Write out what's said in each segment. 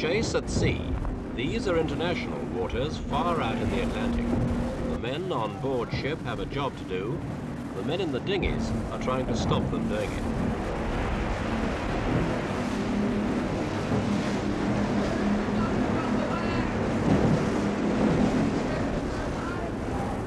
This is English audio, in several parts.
chase at sea. These are international waters far out in the Atlantic. The men on board ship have a job to do. The men in the dinghies are trying to stop them doing it.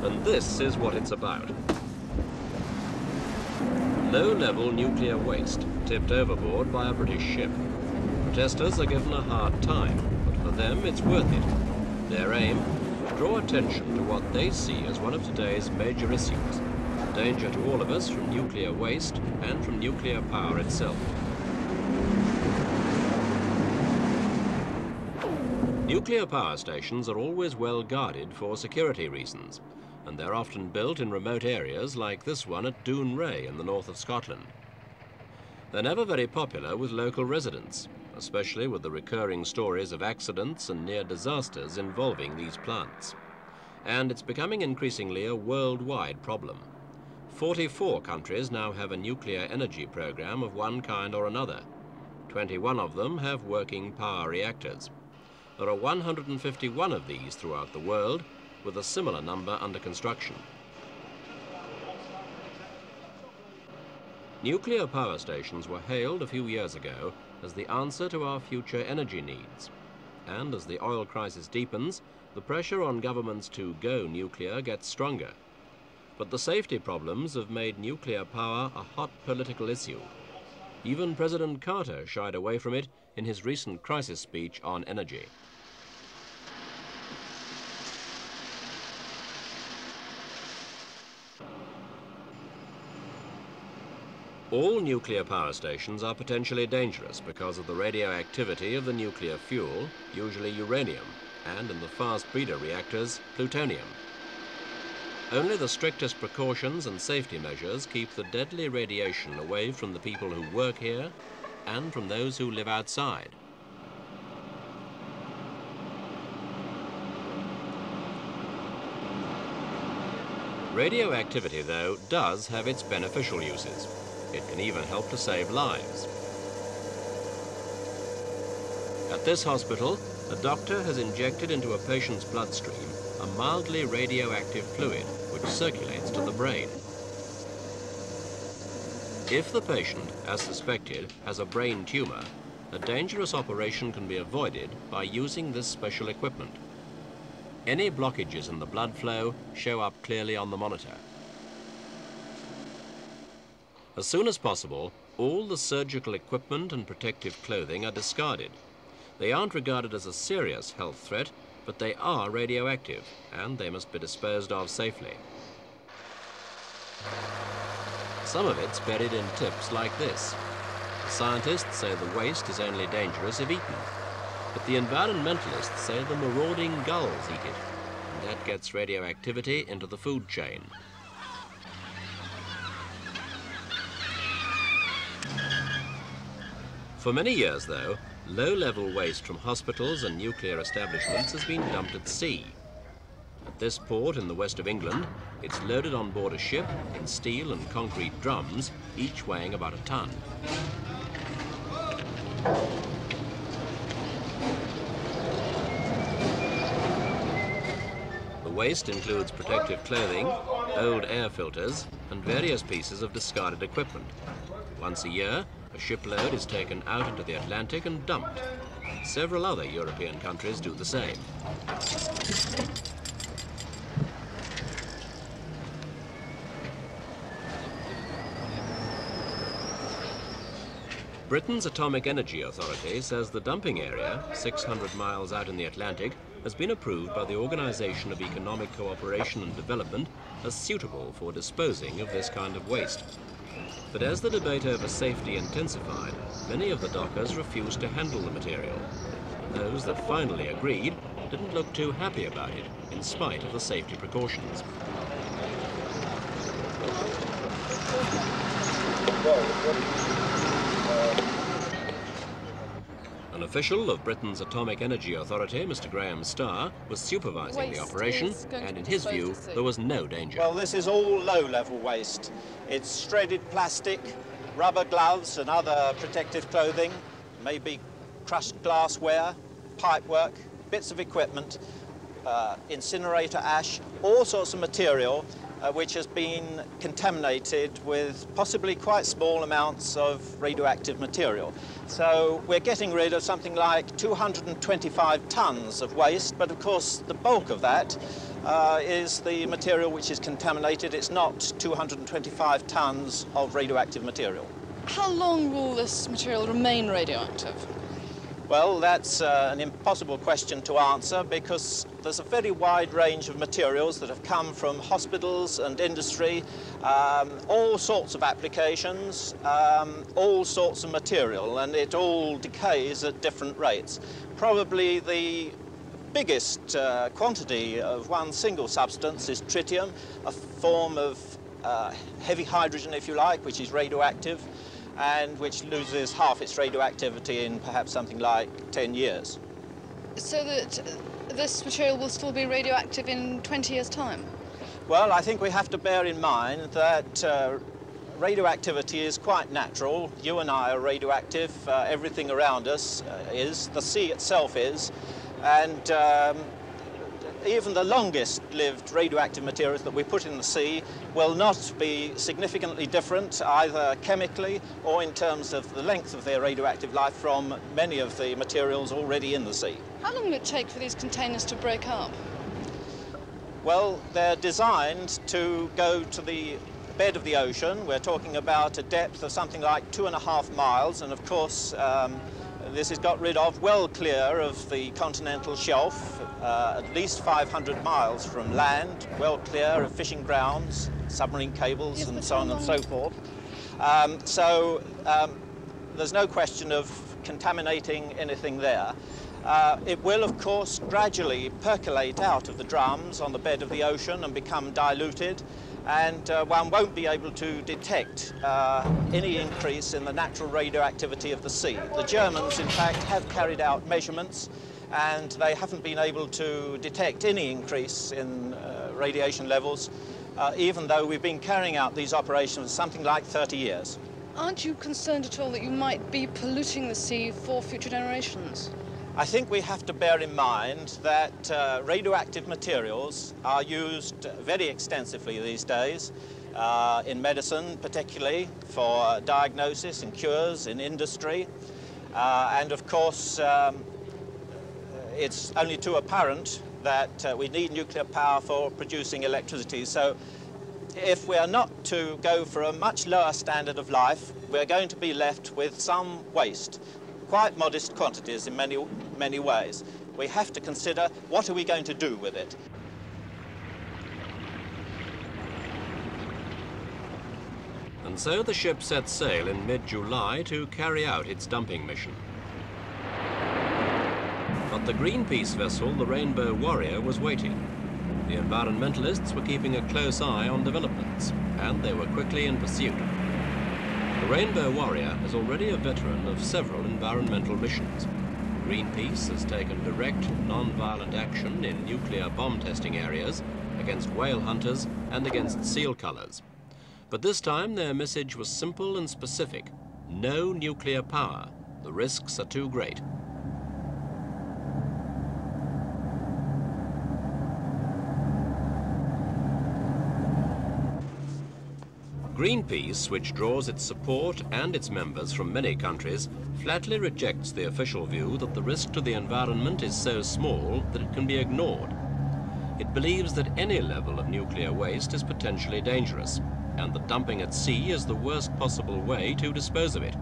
And this is what it's about. Low-level nuclear waste tipped overboard by a British ship. Protestors are given a hard time, but for them it's worth it. Their aim? To draw attention to what they see as one of today's major issues, danger to all of us from nuclear waste and from nuclear power itself. Nuclear power stations are always well guarded for security reasons, and they're often built in remote areas like this one at Dounreay in the north of Scotland. They're never very popular with local residents, especially with the recurring stories of accidents and near disasters involving these plants. And it's becoming increasingly a worldwide problem. 44 countries now have a nuclear energy program of one kind or another. 21 of them have working power reactors. There are 151 of these throughout the world, with a similar number under construction. Nuclear power stations were hailed a few years ago as the answer to our future energy needs. And as the oil crisis deepens, the pressure on governments to go nuclear gets stronger. But the safety problems have made nuclear power a hot political issue. Even President Carter shied away from it in his recent crisis speech on energy. All nuclear power stations are potentially dangerous because of the radioactivity of the nuclear fuel, usually uranium, and in the fast breeder reactors, plutonium. Only the strictest precautions and safety measures keep the deadly radiation away from the people who work here and from those who live outside. Radioactivity, though, does have its beneficial uses. It can even help to save lives. At this hospital, a doctor has injected into a patient's bloodstream a mildly radioactive fluid which circulates to the brain. If the patient, as suspected, has a brain tumor, a dangerous operation can be avoided by using this special equipment. Any blockages in the blood flow show up clearly on the monitor. As soon as possible, all the surgical equipment and protective clothing are discarded. They aren't regarded as a serious health threat, but they are radioactive, and they must be disposed of safely. Some of it's buried in tips like this. The scientists say the waste is only dangerous if eaten, but the environmentalists say the marauding gulls eat it, and that gets radioactivity into the food chain. For many years, though, low-level waste from hospitals and nuclear establishments has been dumped at sea. At this port in the west of England, it's loaded on board a ship in steel and concrete drums, each weighing about a ton. The waste includes protective clothing, old air filters, and various pieces of discarded equipment. Once a year, a shipload is taken out into the Atlantic and dumped. Several other European countries do the same. Britain's Atomic Energy Authority says the dumping area, 600 miles out in the Atlantic, has been approved by the Organisation of Economic Cooperation and Development as suitable for disposing of this kind of waste. But as the debate over safety intensified, many of the dockers refused to handle the material. Those that finally agreed didn't look too happy about it, in spite of the safety precautions. An official of Britain's Atomic Energy Authority, Mr. Graham Starr, was supervising the operation, and in his view, there was no danger. Well, this is all low-level waste. It's shredded plastic, rubber gloves and other protective clothing, maybe crushed glassware, pipework, bits of equipment, incinerator ash, all sorts of material which has been contaminated with possibly quite small amounts of radioactive material. So we're getting rid of something like 225 tons of waste, but of course the bulk of that is the material which is contaminated. It's not 225 tons of radioactive material. How long will this material remain radioactive? Well, that's an impossible question to answer because there's a very wide range of materials that have come from hospitals and industry, all sorts of applications, all sorts of material, and it all decays at different rates. Probably the biggest quantity of one single substance is tritium, a form of heavy hydrogen, if you like, which is radioactive, and which loses half its radioactivity in perhaps something like 10 years. So that this material will still be radioactive in 20 years' time? Well, I think we have to bear in mind that radioactivity is quite natural. You and I are radioactive, everything around us is, the sea itself is, and even the longest-lived radioactive materials that we put in the sea will not be significantly different, either chemically or in terms of the length of their radioactive life from many of the materials already in the sea. How long will it take for these containers to break up? Well, they're designed to go to the bed of the ocean. We're talking about a depth of something like 2.5 miles, and of course this is got rid of well clear of the continental shelf, at least 500 miles from land, well clear of fishing grounds, submarine cables, Yes, and so on and so forth. There's no question of contaminating anything there. It will, of course, gradually percolate out of the drums on the bed of the ocean and become diluted, and one won't be able to detect any increase in the natural radioactivity of the sea. The Germans, in fact, have carried out measurements, and they haven't been able to detect any increase in radiation levels, even though we've been carrying out these operations for something like 30 years. Aren't you concerned at all that you might be polluting the sea for future generations? I think we have to bear in mind that radioactive materials are used very extensively these days, in medicine particularly, for diagnosis and cures, in industry, and of course it's only too apparent that we need nuclear power for producing electricity. So if we are not to go for a much lower standard of life, we're going to be left with some waste. Quite modest quantities in many ways. We have to consider what are we going to do with it. And so the ship set sail in mid-July to carry out its dumping mission. But the Greenpeace vessel, the Rainbow Warrior, was waiting. The environmentalists were keeping a close eye on developments, and they were quickly in pursuit. The Rainbow Warrior is already a veteran of several environmental missions. Greenpeace has taken direct, non-violent action in nuclear bomb testing areas, against whale hunters and against seal cullers. But this time their message was simple and specific. No nuclear power. The risks are too great. Greenpeace, which draws its support and its members from many countries, flatly rejects the official view that the risk to the environment is so small that it can be ignored. It believes that any level of nuclear waste is potentially dangerous, and that dumping at sea is the worst possible way to dispose of it.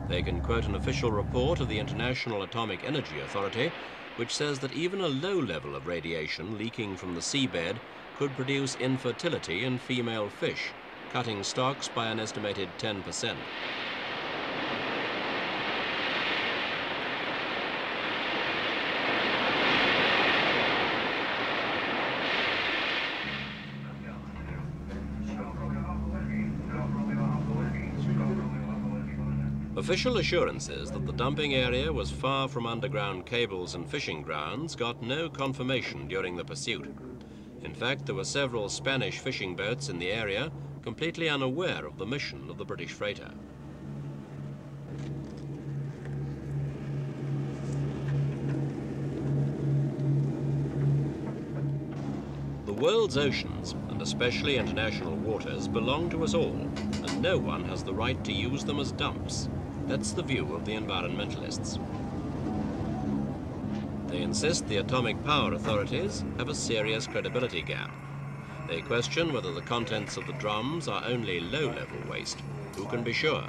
They can quote an official report of the International Atomic Energy Authority, which says that even a low level of radiation leaking from the seabed could produce infertility in female fish, cutting stocks by an estimated 10%. Official assurances that the dumping area was far from underground cables and fishing grounds got no confirmation during the pursuit. In fact, there were several Spanish fishing boats in the area completely unaware of the mission of the British freighter. world's oceans, and especially international waters, belong to us all, and no one has the right to use them as dumps. That's the view of the environmentalists. They insist the atomic power authorities have a serious credibility gap. They question whether the contents of the drums are only low-level waste. Who can be sure?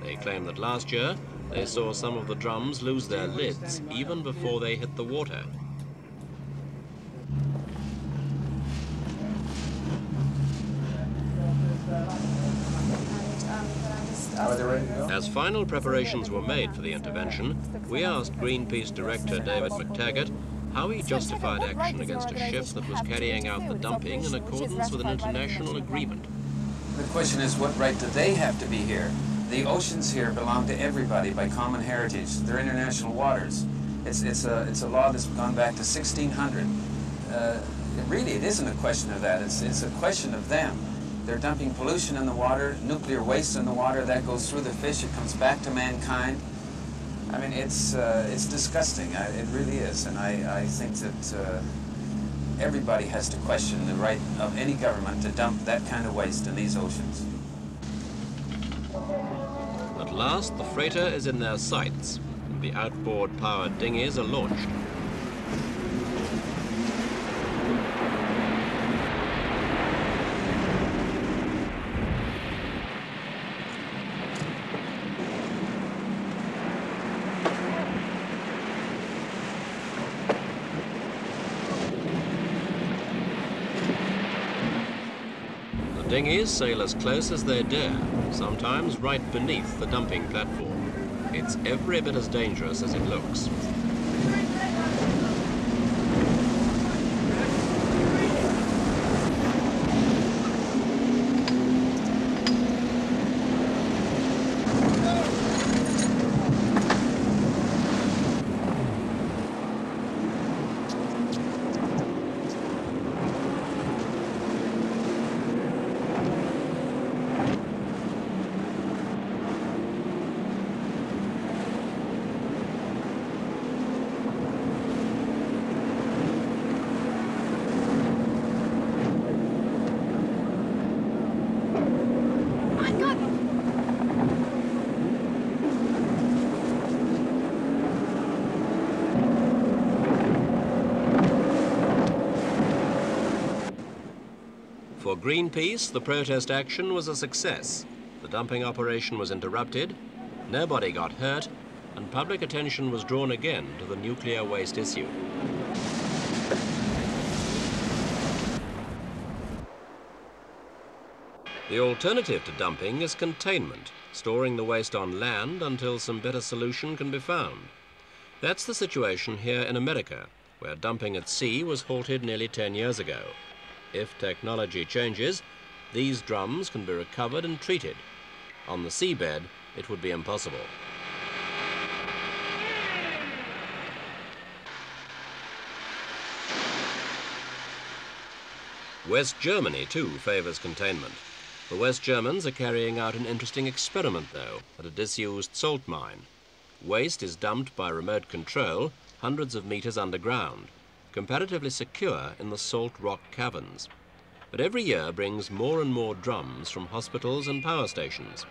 They claim that last year they saw some of the drums lose their lids even before they hit the water. As final preparations were made for the intervention, we asked Greenpeace Director David McTaggart how he justified action against a ship that was carrying out the dumping in accordance with an international agreement. The question is, what right do they have to be here? The oceans here belong to everybody by common heritage. They're international waters. It's a law that's gone back to 1600. It isn't a question of that. It's a question of them. They're dumping pollution in the water, nuclear waste in the water. That goes through the fish. It comes back to mankind. I mean, it's disgusting. It really is. And I think that everybody has to question the right of any government to dump that kind of waste in these oceans. At last, the freighter is in their sights, and the outboard-powered dinghies are launched. The dinghies sail as close as they dare, sometimes right beneath the dumping platform. It's every bit as dangerous as it looks. For Greenpeace, the protest action was a success. The dumping operation was interrupted, nobody got hurt, and public attention was drawn again to the nuclear waste issue. The alternative to dumping is containment, storing the waste on land until some better solution can be found. That's the situation here in America, where dumping at sea was halted nearly 10 years ago. If technology changes, these drums can be recovered and treated. On the seabed, it would be impossible. West Germany, too, favours containment. The West Germans are carrying out an interesting experiment, though, at a disused salt mine. Waste is dumped by remote control hundreds of meters underground, comparatively secure in the salt rock caverns. But every year brings more and more drums from hospitals and power stations.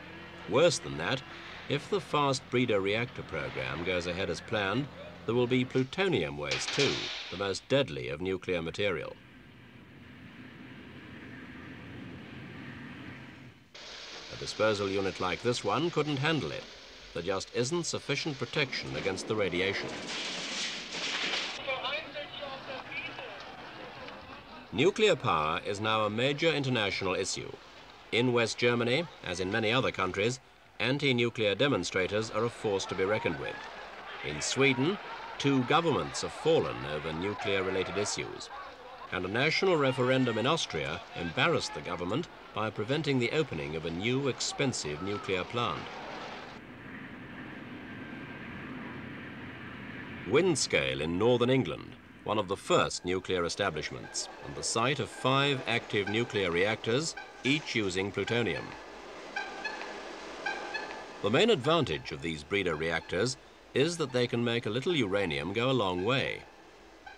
Worse than that, if the fast breeder reactor program goes ahead as planned, there will be plutonium waste too, the most deadly of nuclear material. A disposal unit like this one couldn't handle it. There just isn't sufficient protection against the radiation. Nuclear power is now a major international issue. In West Germany, as in many other countries, anti-nuclear demonstrators are a force to be reckoned with. In Sweden, 2 governments have fallen over nuclear-related issues, and a national referendum in Austria embarrassed the government by preventing the opening of a new, expensive nuclear plant. Windscale in northern England, one of the first nuclear establishments, and the site of 5 active nuclear reactors, each using plutonium. The main advantage of these breeder reactors is that they can make a little uranium go a long way.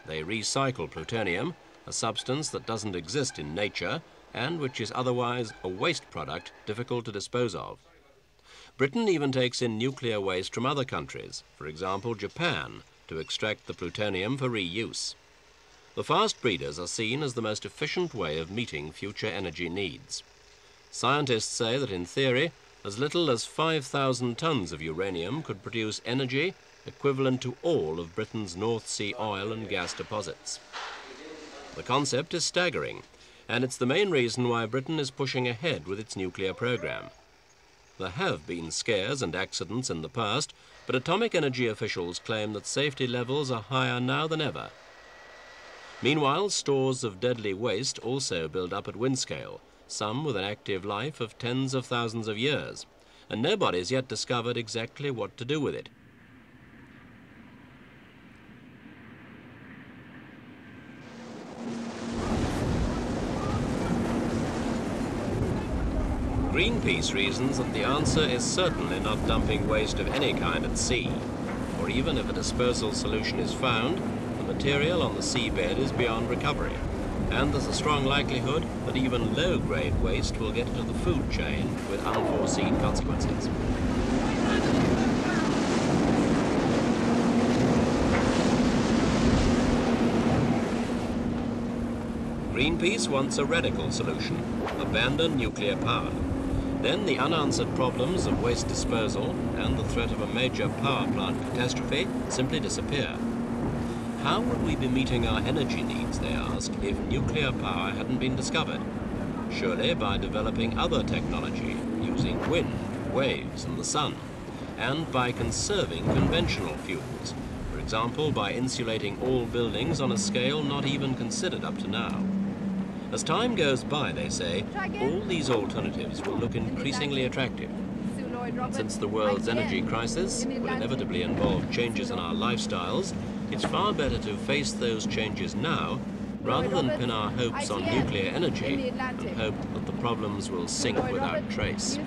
They recycle plutonium a substance that doesn't exist in nature and which is otherwise a waste product difficult to dispose of. Britain even takes in nuclear waste from other countries, for example Japan, to extract the plutonium for reuse. The fast breeders are seen as the most efficient way of meeting future energy needs. Scientists say that in theory, as little as 5,000 tons of uranium could produce energy equivalent to all of Britain's North Sea oil and gas deposits. The concept is staggering, and it's the main reason why Britain is pushing ahead with its nuclear program. There have been scares and accidents in the past, but atomic energy officials claim that safety levels are higher now than ever. Meanwhile, stores of deadly waste also build up at Windscale, some with an active life of tens of thousands of years, and nobody's yet discovered exactly what to do with it. Greenpeace reasons that the answer is certainly not dumping waste of any kind at sea, or even if a disposal solution is found, the material on the seabed is beyond recovery, and there's a strong likelihood that even low-grade waste will get into the food chain with unforeseen consequences. Greenpeace wants a radical solution: abandon nuclear power. Then the unanswered problems of waste disposal and the threat of a major power plant catastrophe simply disappear. How would we be meeting our energy needs, they ask, if nuclear power hadn't been discovered? Surely by developing other technology, using wind, waves and the sun, and by conserving conventional fuels, for example by insulating all buildings on a scale not even considered up to now. As time goes by, they say, all these alternatives will look increasingly attractive. And since the world's energy crisis will inevitably involve changes in our lifestyles, it's far better to face those changes now rather than pin our hopes on nuclear energy and hope that the problems will sink without trace.